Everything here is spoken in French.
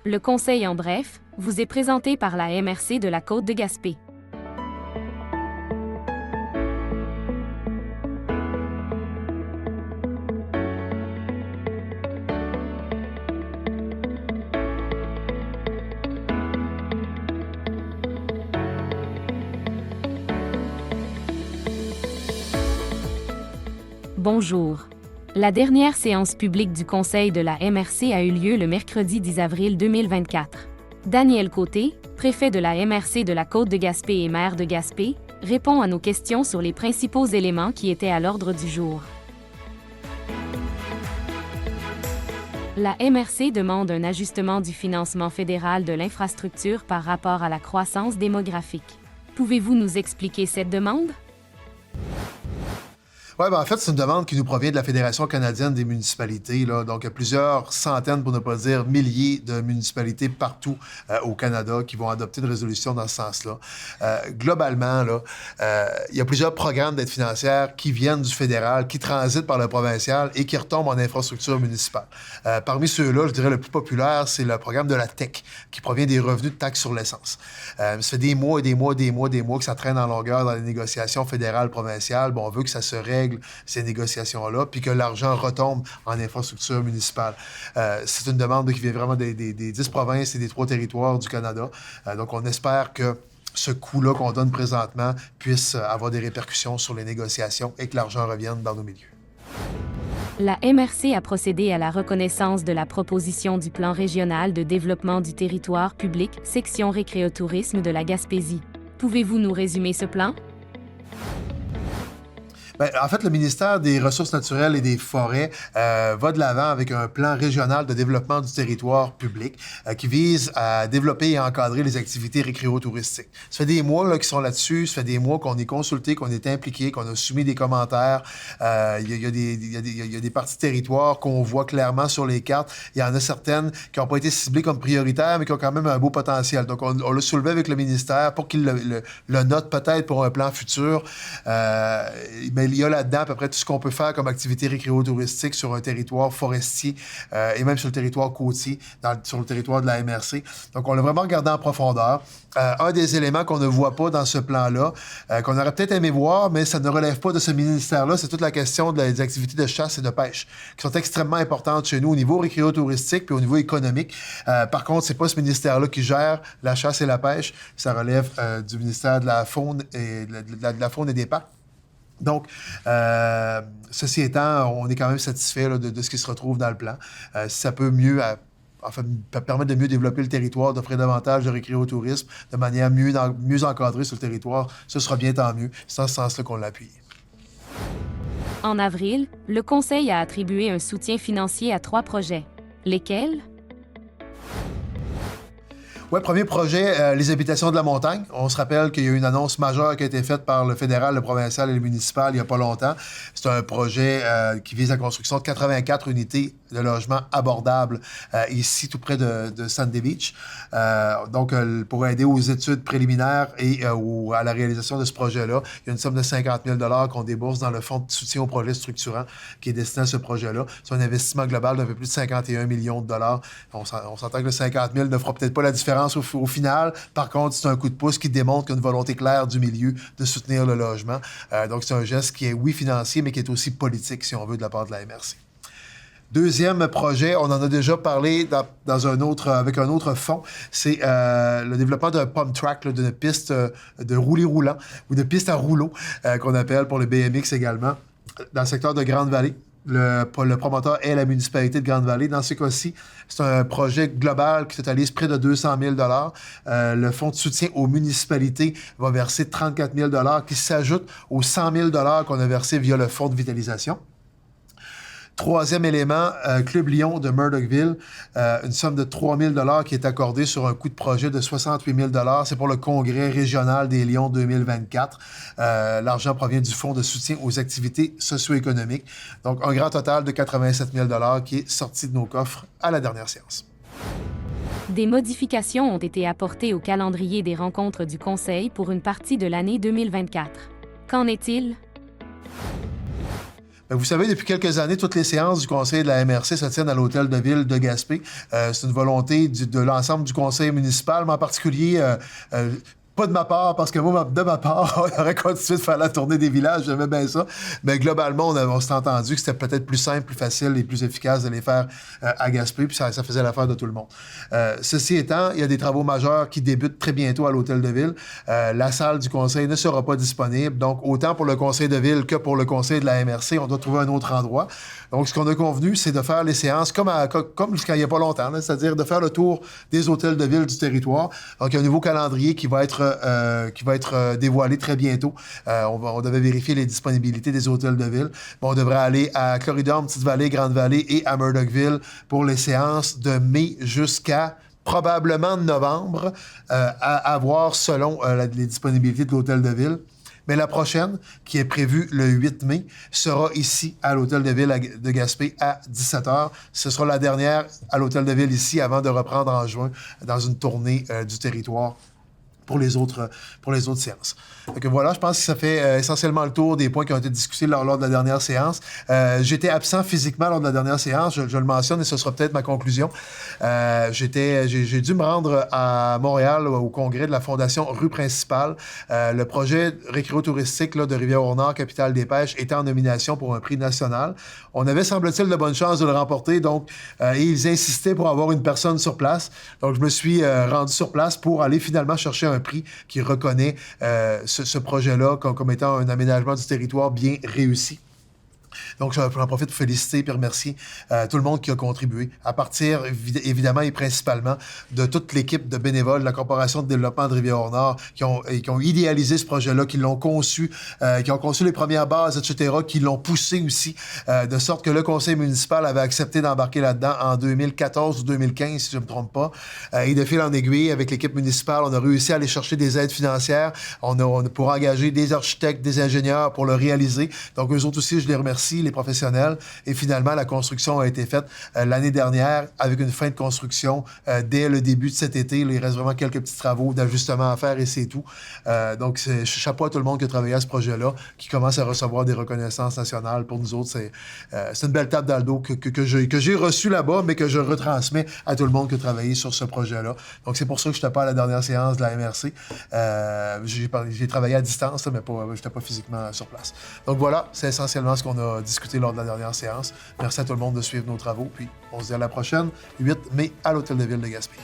Le conseil en bref vous est présenté par la MRC de la Côte de Gaspé. Bonjour. La dernière séance publique du Conseil de la MRC a eu lieu le mercredi 10 avril 2024. Daniel Côté, préfet de la MRC de la Côte de Gaspé et maire de Gaspé, répond à nos questions sur les principaux éléments qui étaient à l'ordre du jour. La MRC demande un ajustement du financement fédéral de l'infrastructure par rapport à la croissance démographique. Pouvez-vous nous expliquer cette demande? Oui, en fait, c'est une demande qui nous provient de la Fédération canadienne des municipalités. Là. Donc, il y a plusieurs centaines, pour ne pas dire milliers, de municipalités partout au Canada qui vont adopter une résolution dans ce sens-là. Globalement, là, il y a plusieurs programmes d'aide financière qui viennent du fédéral, qui transitent par le provincial et qui retombent en infrastructure municipale. Parmi ceux-là, je dirais le plus populaire, c'est le programme de la TEC, qui provient des revenus de taxes sur l'essence. Ça fait des mois que ça traîne en longueur dans les négociations fédérales, provinciales. Bon, on veut que ça se règle ces négociations-là, puis que l'argent retombe en infrastructure municipale. C'est une demande qui vient vraiment des 10 provinces et des 3 territoires du Canada. Donc, on espère que ce coût-là qu'on donne présentement puisse avoir des répercussions sur les négociations et que l'argent revienne dans nos milieux. La MRC a procédé à la reconnaissance de la proposition du plan régional de développement du territoire public, section récréotourisme de la Gaspésie. Pouvez-vous nous résumer ce plan? Bien, en fait, le ministère des Ressources naturelles et des Forêts va de l'avant avec un plan régional de développement du territoire public qui vise à développer et encadrer les activités récréotouristiques. Ça fait des mois qu'ils sont là-dessus, ça fait des mois qu'on est consulté, qu'on est impliqué, qu'on a soumis des commentaires. Il y a des parties de territoire qu'on voit clairement sur les cartes. Il y en a certaines qui n'ont pas été ciblées comme prioritaires, mais qui ont quand même un beau potentiel. Donc, on l'a soulevé avec le ministère pour qu'il le note peut-être pour un plan futur. Mais il y a là-dedans à peu près tout ce qu'on peut faire comme activité récréotouristique sur un territoire forestier et même sur le territoire côtier, sur le territoire de la MRC. Donc, on l'a vraiment regardé en profondeur. Un des éléments qu'on ne voit pas dans ce plan-là, qu'on aurait peut-être aimé voir, mais ça ne relève pas de ce ministère-là, c'est toute la question des activités de chasse et de pêche, qui sont extrêmement importantes chez nous au niveau récréotouristique puis au niveau économique. Par contre, c'est pas ce ministère-là qui gère la chasse et la pêche. Ça relève du ministère de la Faune et de la Faune et des Parcs. Donc, ceci étant, on est quand même satisfait là, de ce qui se retrouve dans le plan. Si ça peut mieux, permettre de mieux développer le territoire, d'offrir davantage de récréotourisme de manière mieux encadrée sur le territoire, ce sera bien tant mieux. C'est dans ce sens-là qu'on l'appuie. En avril, le Conseil a attribué un soutien financier à 3 projets. Lesquels? Oui, premier projet, les habitations de la montagne. On se rappelle qu'il y a eu une annonce majeure qui a été faite par le fédéral, le provincial et le municipal il n'y a pas longtemps. C'est un projet qui vise la construction de 84 unités de logements abordables ici, tout près de Sandy Beach. Donc, pour aider aux études préliminaires et à la réalisation de ce projet-là, il y a une somme de 50 000 $ qu'on débourse dans le fonds de soutien aux projets structurants qui est destiné à ce projet-là. C'est un investissement global d'un peu plus de 51 millions de $. On s'entend que le 50 000 ne fera peut-être pas la différence au final. Par contre, c'est un coup de pouce qui démontre qu'il y a une volonté claire du milieu de soutenir le logement. Donc, c'est un geste qui est, oui, financier, mais qui est aussi politique, si on veut, de la part de la MRC. Deuxième projet, on en a déjà parlé avec un autre fonds, c'est le développement d'un pump track, d'une piste de roulis-roulant ou de piste à rouleau, qu'on appelle pour le BMX également, dans le secteur de Grande-Vallée. Le promoteur est la municipalité de Grande-Vallée. Dans ce cas-ci, c'est un projet global qui totalise près de 200 000 $. Le fonds de soutien aux municipalités va verser 34 000 $ qui s'ajoutent aux 100 000 $ qu'on a versés via le fonds de vitalisation. Troisième élément, Club Lyon de Murdochville, une somme de 3 000 $ qui est accordée sur un coût de projet de 68 000 $. C'est pour le congrès régional des Lions 2024. L'argent provient du fonds de soutien aux activités socio-économiques. Donc, un grand total de 87 000 $ qui est sorti de nos coffres à la dernière séance. Des modifications ont été apportées au calendrier des rencontres du Conseil pour une partie de l'année 2024. Qu'en est-il? Vous savez, depuis quelques années, toutes les séances du conseil de la MRC se tiennent à l'hôtel de ville de Gaspé. C'est une volonté de l'ensemble du conseil municipal, mais en particulier pas de ma part, parce que moi, de ma part, on aurait continué de faire la tournée des villages, j'aimais bien ça. Mais globalement, on s'est entendu que c'était peut-être plus simple, plus facile et plus efficace de les faire à Gaspé, puis ça faisait l'affaire de tout le monde. Ceci étant, il y a des travaux majeurs qui débutent très bientôt à l'hôtel de ville. La salle du conseil ne sera pas disponible, donc autant pour le conseil de ville que pour le conseil de la MRC, on doit trouver un autre endroit. Donc, ce qu'on a convenu, c'est de faire les séances comme jusqu'à il n'y a pas longtemps, là, c'est-à-dire de faire le tour des hôtels de ville du territoire. Donc, il y a un nouveau calendrier qui va être dévoilé très bientôt. On devait vérifier les disponibilités des hôtels de ville. Bon, on devrait aller à Corridor, Petite-Vallée, Grande-Vallée et à Murdochville pour les séances de mai jusqu'à probablement novembre, à voir selon les disponibilités de l'hôtel de ville. Mais la prochaine, qui est prévue le 8 mai, sera ici, à l'Hôtel de Ville de Gaspé, à 17h. Ce sera la dernière à l'Hôtel de Ville ici, avant de reprendre en juin dans une tournée du territoire pour les autres séances. Donc voilà, je pense que ça fait essentiellement le tour des points qui ont été discutés lors de la dernière séance. J'étais absent physiquement lors de la dernière séance, je le mentionne et ce sera peut-être ma conclusion. J'ai dû me rendre à Montréal au congrès de la Fondation Rue Principale. Le projet récréo-touristique de Rivière-au-Nord, capitale des pêches, était en nomination pour un prix national. On avait, semble-t-il, de bonnes chances de le remporter, donc et ils insistaient pour avoir une personne sur place. Donc je me suis rendu sur place pour aller finalement chercher un prix qui reconnaît ce projet-là comme étant un aménagement du territoire bien réussi. Donc, j'en profite pour féliciter et remercier tout le monde qui a contribué, à partir, évidemment et principalement, de toute l'équipe de bénévoles de la Corporation de développement de Rivière-au-Nord qui ont idéalisé ce projet-là, qui l'ont conçu, qui ont conçu les premières bases, etc., qui l'ont poussé aussi, de sorte que le conseil municipal avait accepté d'embarquer là-dedans en 2014 ou 2015, si je ne me trompe pas. Et de fil en aiguille, avec l'équipe municipale, on a réussi à aller chercher des aides financières. On a pour engager des architectes, des ingénieurs pour le réaliser. Donc, eux autres aussi, je les remercie, les professionnels. Et finalement, la construction a été faite l'année dernière avec une fin de construction dès le début de cet été. Il reste vraiment quelques petits travaux d'ajustement à faire et c'est tout. Donc, chapeau à tout le monde qui a travaillé à ce projet-là, qui commence à recevoir des reconnaissances nationales. Pour nous autres, c'est une belle tape dans le dos que j'ai reçue là-bas, mais que je retransmets à tout le monde qui a travaillé sur ce projet-là. Donc, c'est pour ça que je n'étais pas à la dernière séance de la MRC. J'ai travaillé à distance, mais je n'étais pas physiquement sur place. Donc voilà, c'est essentiellement ce qu'on a discuté lors de la dernière séance. Merci à tout le monde de suivre nos travaux, puis on se dit à la prochaine, 8 mai, à l'Hôtel de Ville de Gaspé.